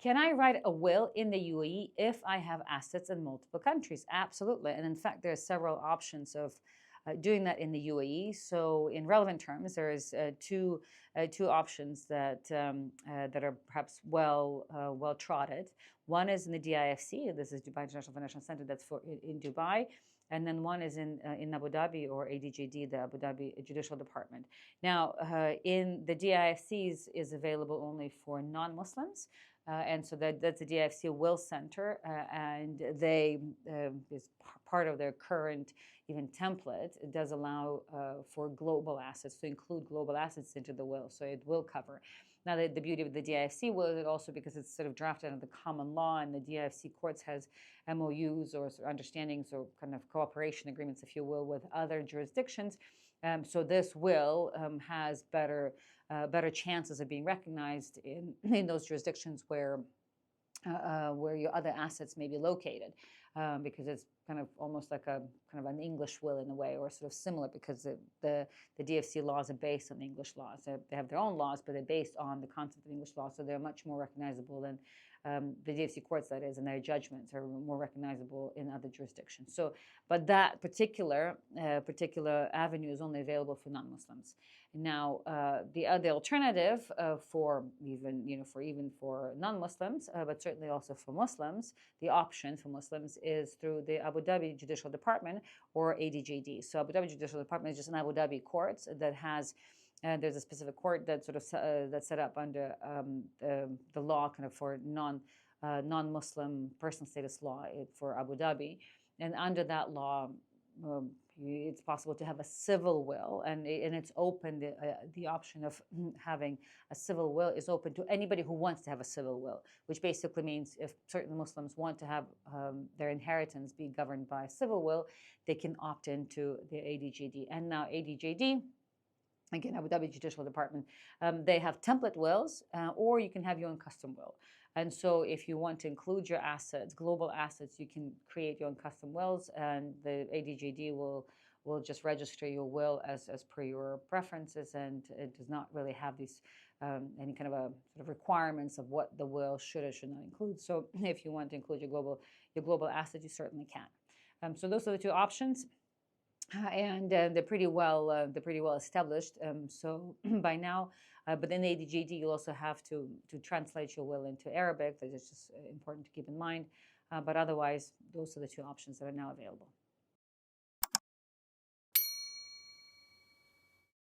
Can I write a will in the UAE if I have assets in multiple countries? Absolutely. And in fact, there are several options of doing that in the UAE. So, in relevant terms, there is two options that are perhaps well trotted. One is in the DIFC. This is Dubai International Financial Center. That's for in Dubai. And then one is in Abu Dhabi, or ADJD, the Abu Dhabi Judicial Department. Now, in the DIFCs is available only for non-Muslims. And so that's the DIFC Will Center, and they is part of their current even template. It does allow for global assets, to include global assets into the will, so it will cover. Now, the beauty of the DIFC will is also because it's sort of drafted under the common law, and the DIFC courts has MOUs or sort of understandings or kind of cooperation agreements, if you will, with other jurisdictions. So this will has better chances of being recognized in those jurisdictions where your other assets may be located, because it's kind of almost like a kind of an English will in a way, or sort of similar, because the DFC laws are based on English laws. They have their own laws, but they're based on the concept of English law, so they're much more recognizable than the DFC courts, that is, and their judgments are more recognizable in other jurisdictions. So, but that particular avenue is only available for non-Muslims. Now, the alternative for for non-Muslims, but certainly also for Muslims, the option for Muslims is through the Abu Dhabi Judicial Department, or ADJD. So Abu Dhabi Judicial Department is just an Abu Dhabi court that has. There's a specific court that sort of that's set up under the law, kind of for non-Muslim personal status law for Abu Dhabi, and under that law, it's possible to have a civil will, and it's open. The option of having a civil will is open to anybody who wants to have a civil will, which basically means if certain Muslims want to have their inheritance be governed by a civil will, they can opt into the ADJD. And now ADJD, again, Abu Dhabi Judicial Department, they have template wills, or you can have your own custom will. And so if you want to include your assets, global assets, you can create your own custom wills, and the ADJD will just register your will as per your preferences, and it does not really have these any kind of a sort of requirements of what the will should or should not include. So if you want to include your global assets, you certainly can. So those are the two options. And they're pretty well established. So by now, but in ADJD, you'll also have to translate your will into Arabic. That is just important to keep in mind. But otherwise, those are the two options that are now available.